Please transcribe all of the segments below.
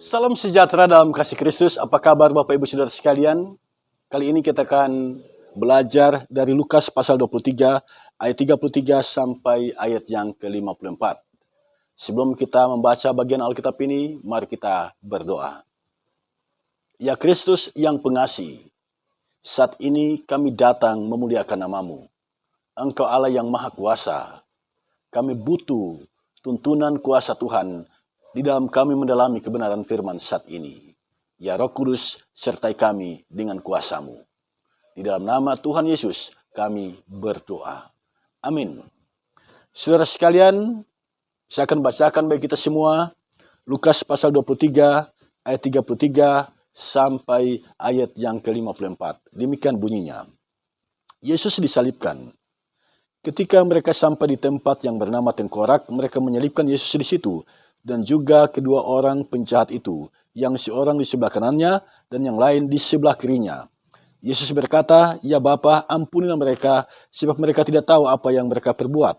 Salam sejahtera dalam kasih Kristus. Apa kabar Bapak Ibu Saudara sekalian? Kali ini kita akan belajar dari Lukas pasal 23 ayat 33 sampai ayat yang ke-54. Sebelum kita membaca bagian Alkitab ini, mari kita berdoa. Ya Kristus yang pengasih, saat ini kami datang memuliakan nama-Mu. Engkau Allah yang Maha Kuasa. Kami butuh tuntunan kuasa Tuhan di dalam kami mendalami kebenaran firman saat ini. Ya Roh Kudus, sertai kami dengan kuasa-Mu. Di dalam nama Tuhan Yesus, kami berdoa. Amin. Saudara sekalian, saya akan bacakan bagi kita semua Lukas pasal 23 ayat 33 sampai ayat yang ke-54. Demikian bunyinya. Yesus disalibkan. Ketika mereka sampai di tempat yang bernama Tengkorak, mereka menyalibkan Yesus di situ, dan juga kedua orang penjahat itu, yang seorang di sebelah kanannya dan yang lain di sebelah kirinya. Yesus berkata, "Ya Bapa, ampunilah mereka, sebab mereka tidak tahu apa yang mereka perbuat."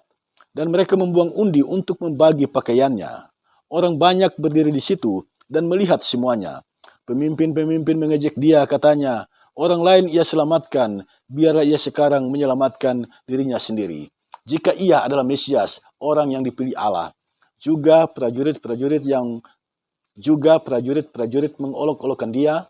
Dan mereka membuang undi untuk membagi pakaiannya. Orang banyak berdiri di situ dan melihat semuanya. Pemimpin-pemimpin mengejek dia, katanya, "Orang lain ia selamatkan, biarlah ia sekarang menyelamatkan dirinya sendiri. Jika ia adalah Mesias, orang yang dipilih Allah." Juga prajurit-prajurit mengolok-olokkan dia.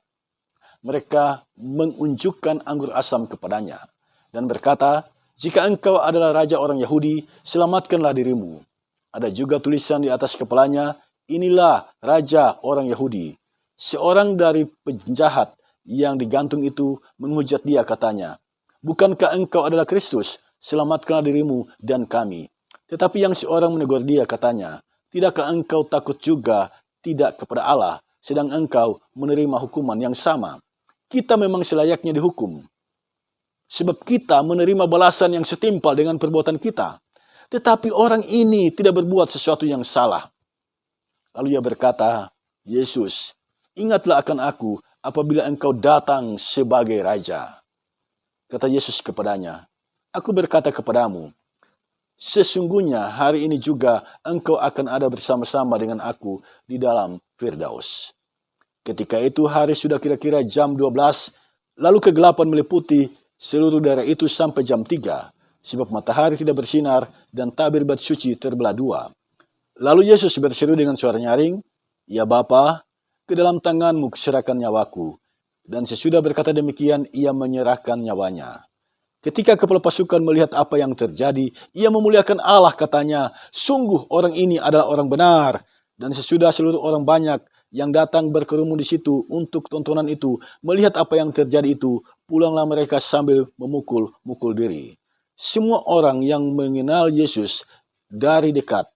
Mereka mengunjukkan anggur asam kepadanya dan berkata, "Jika engkau adalah raja orang Yahudi, selamatkanlah dirimu." Ada juga tulisan di atas kepalanya, "Inilah raja orang Yahudi." Seorang dari penjahat yang digantung itu menghujat dia, katanya, "Bukankah engkau adalah Kristus? Selamatkanlah dirimu dan kami." Tetapi yang seorang menegur dia, katanya, "Tidakkah engkau takut juga tidak kepada Allah, sedang engkau menerima hukuman yang sama? Kita memang selayaknya dihukum, sebab kita menerima balasan yang setimpal dengan perbuatan kita. Tetapi orang ini tidak berbuat sesuatu yang salah." Lalu ia berkata, "Yesus, ingatlah akan aku apabila engkau datang sebagai raja." Kata Yesus kepadanya, "Aku berkata kepadamu, sesungguhnya hari ini juga engkau akan ada bersama-sama dengan aku di dalam Firdaus." Ketika itu hari sudah kira-kira jam 12, lalu kegelapan meliputi seluruh daerah itu sampai jam 3, sebab matahari tidak bersinar dan tabir bait suci terbelah dua. Lalu Yesus berseru dengan suara nyaring, "Ya Bapa, ke dalam tangan-Mu kuserahkan nyawaku." Dan sesudah berkata demikian, ia menyerahkan nyawanya. Ketika kepala pasukan melihat apa yang terjadi, ia memuliakan Allah, katanya, "Sungguh orang ini adalah orang benar." Dan sesudah seluruh orang banyak yang datang berkerumun di situ untuk tontonan itu, melihat apa yang terjadi itu, pulanglah mereka sambil memukul-mukul diri. Semua orang yang mengenal Yesus dari dekat,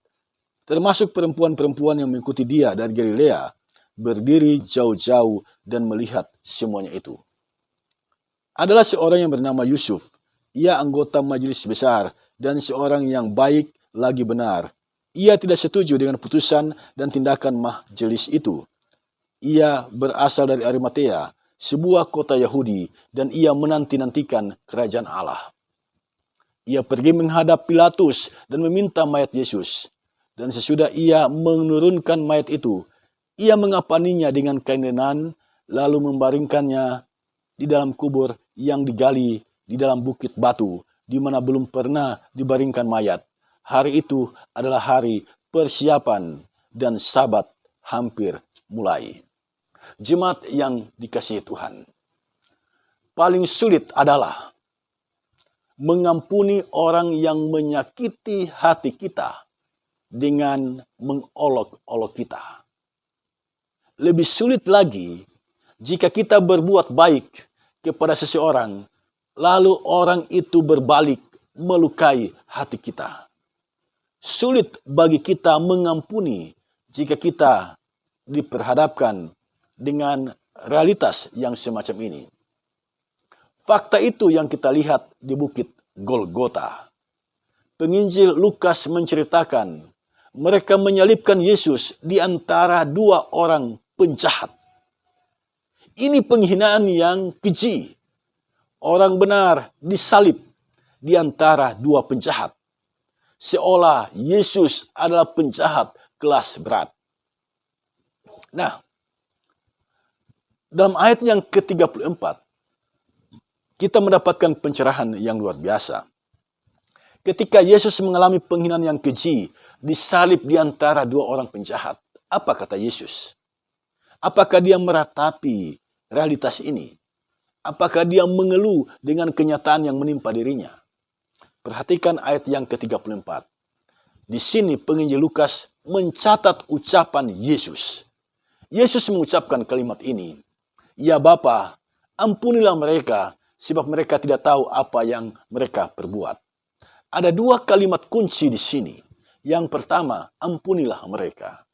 termasuk perempuan-perempuan yang mengikuti dia dari Galilea, berdiri jauh-jauh dan melihat semuanya itu. Adalah seorang yang bernama Yusuf. Ia anggota majelis besar dan seorang yang baik lagi benar. Ia tidak setuju dengan putusan dan tindakan majelis itu. Ia berasal dari Arimatea, sebuah kota Yahudi, dan ia menanti-nantikan kerajaan Allah. Ia pergi menghadap Pilatus dan meminta mayat Yesus. Dan sesudah ia menurunkan mayat itu, ia mengapaninya dengan kain lenan, lalu membaringkannya di dalam kubur yang digali di dalam bukit batu, di mana belum pernah dibaringkan mayat. Hari itu adalah hari persiapan dan Sabat hampir mulai. Jemaat yang dikasihi Tuhan, paling sulit adalah mengampuni orang yang menyakiti hati kita dengan mengolok-olok kita. Lebih sulit lagi jika kita berbuat baik kepada seseorang, lalu orang itu berbalik melukai hati kita. Sulit bagi kita mengampuni jika kita diperhadapkan dengan realitas yang semacam ini. Fakta itu yang kita lihat di Bukit Golgota. Penginjil Lukas menceritakan mereka menyalibkan Yesus di antara dua orang penjahat. Ini penghinaan yang keji. Orang benar disalib di antara dua penjahat. Seolah Yesus adalah penjahat kelas berat. Nah, Dalam ayat yang ke-34, kita mendapatkan pencerahan yang luar biasa. Ketika Yesus mengalami penghinaan yang keji, disalib di antara dua orang penjahat, apa kata Yesus? Apakah dia meratapi realitas ini? Apakah dia mengeluh dengan kenyataan yang menimpa dirinya? Perhatikan ayat yang ke-34. Di sini penginjil Lukas mencatat ucapan Yesus. Yesus mengucapkan kalimat ini, "Ya Bapa, ampunilah mereka, sebab mereka tidak tahu apa yang mereka perbuat." Ada dua kalimat kunci di sini. Yang pertama, ampunilah mereka.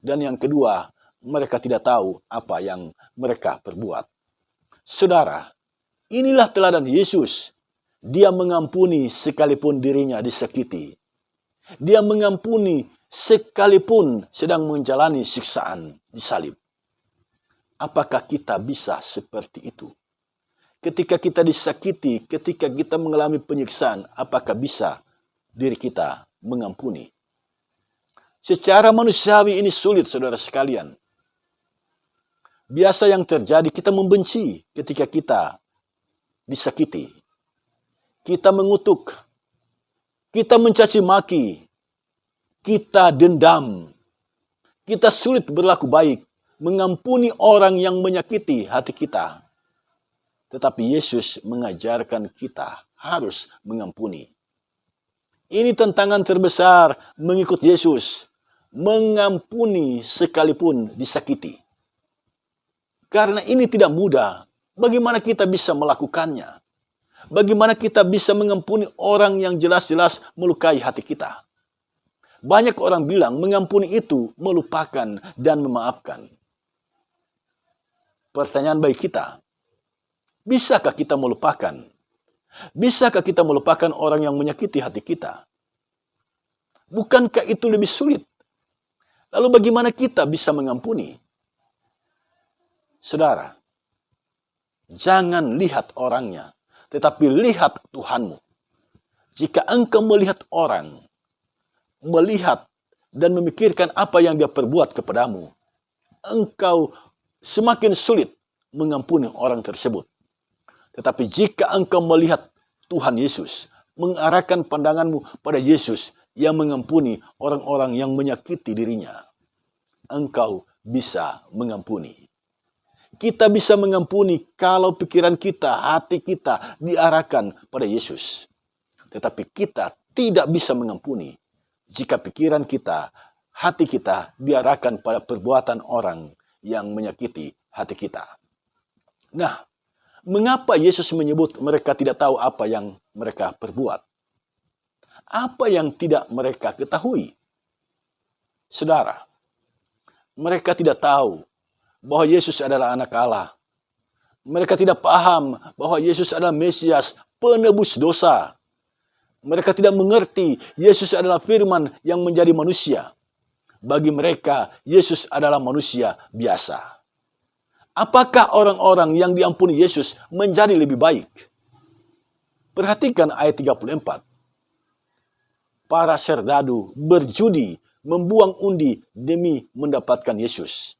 Dan yang kedua, mereka tidak tahu apa yang mereka perbuat. Saudara, inilah teladan Yesus. Dia mengampuni sekalipun dirinya disakiti. Dia mengampuni sekalipun sedang menjalani siksaan disalib. Apakah kita bisa seperti itu? Ketika kita disakiti, ketika kita mengalami penyiksaan, apakah bisa diri kita mengampuni? Secara manusiawi ini sulit, saudara sekalian. Biasa yang terjadi, kita membenci ketika kita disakiti. Kita mengutuk, kita mencaci maki, kita dendam, kita sulit berlaku baik, mengampuni orang yang menyakiti hati kita. Tetapi Yesus mengajarkan kita harus mengampuni. Ini tantangan terbesar mengikut Yesus, mengampuni sekalipun disakiti. Karena ini tidak mudah, bagaimana kita bisa melakukannya? Bagaimana kita bisa mengampuni orang yang jelas-jelas melukai hati kita? Banyak orang bilang mengampuni itu melupakan dan memaafkan. Pertanyaan bagi kita, bisakah kita melupakan? Bisakah kita melupakan orang yang menyakiti hati kita? Bukankah itu lebih sulit? Lalu bagaimana kita bisa mengampuni? Saudara, jangan lihat orangnya, tetapi lihat Tuhanmu. Jika engkau melihat orang, melihat dan memikirkan apa yang dia perbuat kepadamu, engkau semakin sulit mengampuni orang tersebut. Tetapi jika engkau melihat Tuhan Yesus, mengarahkan pandanganmu pada Yesus yang mengampuni orang-orang yang menyakiti dirinya, engkau bisa mengampuni. Kita bisa mengampuni kalau pikiran kita, hati kita diarahkan pada Yesus. Tetapi kita tidak bisa mengampuni jika pikiran kita, hati kita diarahkan pada perbuatan orang yang menyakiti hati kita. Nah, mengapa Yesus menyebut mereka tidak tahu apa yang mereka perbuat? Apa yang tidak mereka ketahui? Saudara, mereka tidak tahu bahwa Yesus adalah anak Allah. Mereka tidak paham bahwa Yesus adalah Mesias, penebus dosa. Mereka tidak mengerti Yesus adalah firman yang menjadi manusia. Bagi mereka, Yesus adalah manusia biasa. Apakah orang-orang yang diampuni Yesus menjadi lebih baik? Perhatikan ayat 34. Para serdadu berjudi membuang undi demi mendapatkan Yesus.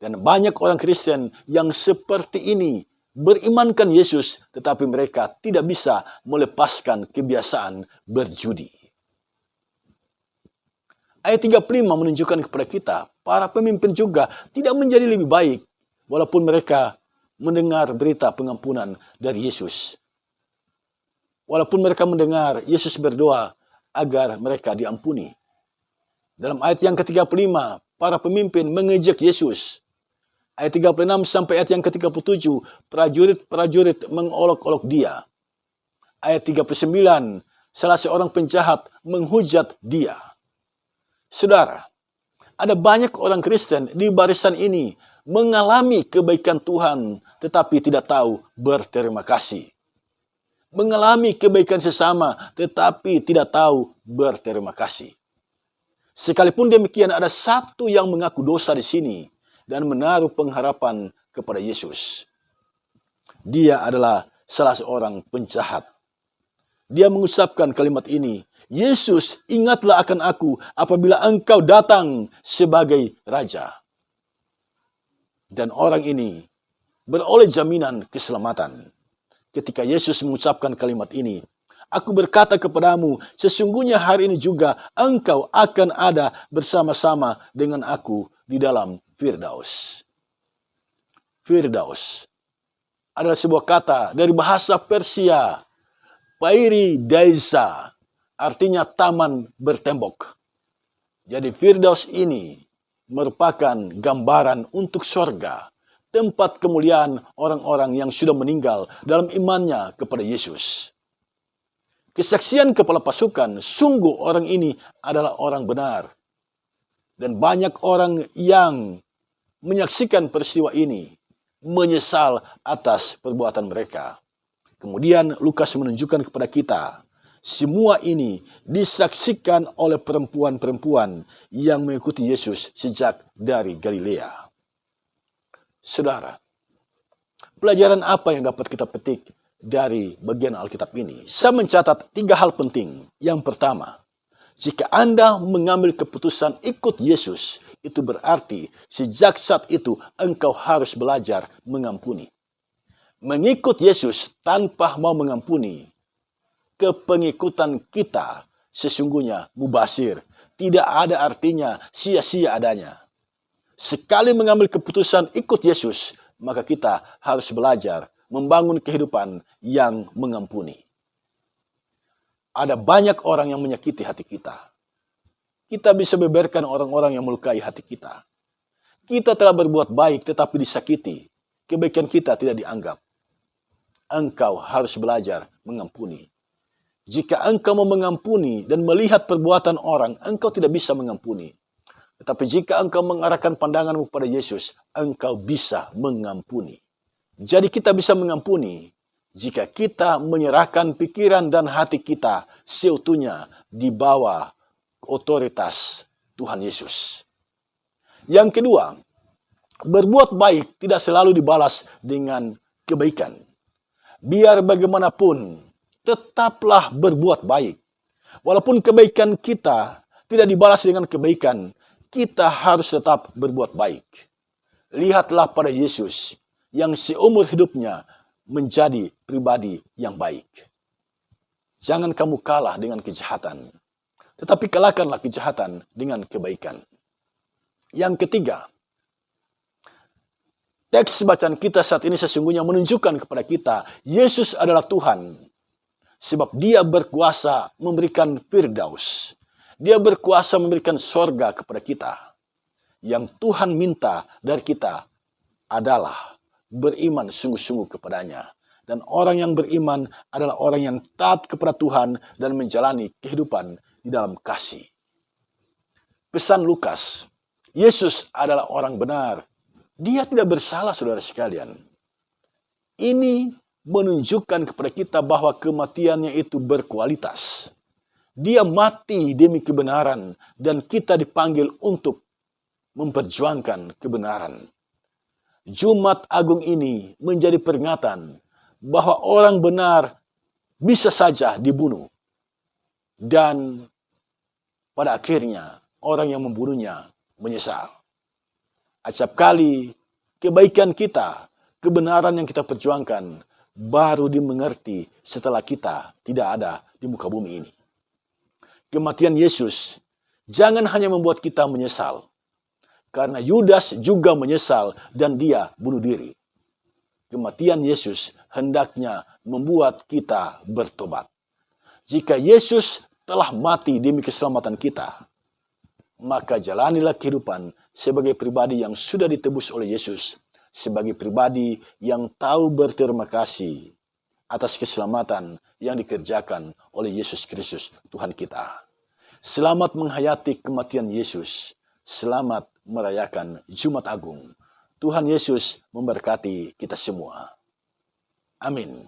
Dan banyak orang Kristen yang seperti ini berimankan Yesus, tetapi mereka tidak bisa melepaskan kebiasaan berjudi. Ayat 35 menunjukkan kepada kita, para pemimpin juga tidak menjadi lebih baik, walaupun mereka mendengar berita pengampunan dari Yesus. Walaupun mereka mendengar Yesus berdoa agar mereka diampuni. Dalam ayat yang ke-35, para pemimpin mengejek Yesus. Ayat 36 sampai ayat yang ke-37, prajurit-prajurit mengolok-olok dia. Ayat 39, salah seorang penjahat menghujat dia. Saudara, ada banyak orang Kristen di barisan ini mengalami kebaikan Tuhan, tetapi tidak tahu berterima kasih. Mengalami kebaikan sesama, tetapi tidak tahu berterima kasih. Sekalipun demikian, ada satu yang mengaku dosa di sini dan menaruh pengharapan kepada Yesus. Dia adalah salah seorang penjahat. Dia mengucapkan kalimat ini, Yesus, ingatlah akan aku apabila engkau datang sebagai raja. Dan orang ini beroleh jaminan keselamatan. Ketika Yesus mengucapkan kalimat ini, "Aku berkata kepadamu, sesungguhnya hari ini juga engkau akan ada bersama-sama dengan aku di dalam Firdaus." Firdaus adalah sebuah kata dari bahasa Persia, Pairi Daisa, artinya taman bertembok. Jadi Firdaus ini merupakan gambaran untuk sorga, tempat kemuliaan orang-orang yang sudah meninggal dalam imannya kepada Yesus. Kesaksian kepala pasukan, sungguh orang ini adalah orang benar. Dan banyak orang yang menyaksikan peristiwa ini menyesal atas perbuatan mereka. Kemudian Lukas menunjukkan kepada kita, semua ini disaksikan oleh perempuan-perempuan yang mengikuti Yesus sejak dari Galilea. Saudara, pelajaran apa yang dapat kita petik dari bagian Alkitab ini? Saya mencatat 3 hal penting. Yang pertama, jika Anda mengambil keputusan ikut Yesus, itu berarti sejak saat itu engkau harus belajar mengampuni. Mengikut Yesus tanpa mau mengampuni, kepengikutan kita sesungguhnya mubasir, tidak ada artinya, sia-sia adanya. Sekali mengambil keputusan ikut Yesus, maka kita harus belajar membangun kehidupan yang mengampuni. Ada banyak orang yang menyakiti hati kita. Kita bisa beberkan orang-orang yang melukai hati kita. Kita telah berbuat baik tetapi disakiti. Kebaikan kita tidak dianggap. Engkau harus belajar mengampuni. Jika engkau mau mengampuni dan melihat perbuatan orang, engkau tidak bisa mengampuni. Tetapi jika engkau mengarahkan pandanganmu pada Yesus, engkau bisa mengampuni. Jadi kita bisa mengampuni jika kita menyerahkan pikiran dan hati kita seutuhnya di bawah otoritas Tuhan Yesus. Yang kedua, berbuat baik tidak selalu dibalas dengan kebaikan. Biar bagaimanapun, tetaplah berbuat baik. Walaupun kebaikan kita tidak dibalas dengan kebaikan, kita harus tetap berbuat baik. Lihatlah pada Yesus yang seumur hidupnya menjadi pribadi yang baik. Jangan kamu kalah dengan kejahatan, tetapi kalahkanlah kejahatan dengan kebaikan. Yang ketiga, teks bacaan kita saat ini sesungguhnya menunjukkan kepada kita, Yesus adalah Tuhan. Sebab dia berkuasa memberikan Firdaus. Dia berkuasa memberikan sorga kepada kita. Yang Tuhan minta dari kita adalah beriman sungguh-sungguh kepadanya. Dan orang yang beriman adalah orang yang taat kepada Tuhan dan menjalani kehidupan di dalam kasih. Pesan Lukas, Yesus adalah orang benar. Dia tidak bersalah, saudara sekalian. Ini menunjukkan kepada kita bahwa kematiannya itu berkualitas. Dia mati demi kebenaran dan kita dipanggil untuk memperjuangkan kebenaran. Jumat Agung ini menjadi peringatan bahwa orang benar bisa saja dibunuh. Dan pada akhirnya orang yang membunuhnya menyesal. Acap kali kebaikan kita, kebenaran yang kita perjuangkan baru dimengerti setelah kita tidak ada di muka bumi ini. Kematian Yesus jangan hanya membuat kita menyesal. Karena Yudas juga menyesal dan dia bunuh diri. Kematian Yesus hendaknya membuat kita bertobat. Jika Yesus telah mati demi keselamatan kita, maka jalanilah kehidupan sebagai pribadi yang sudah ditebus oleh Yesus, sebagai pribadi yang tahu berterima kasih atas keselamatan yang dikerjakan oleh Yesus Kristus Tuhan kita. Selamat menghayati kematian Yesus. Selamat merayakan Jumat Agung. Tuhan Yesus memberkati kita semua. Amin.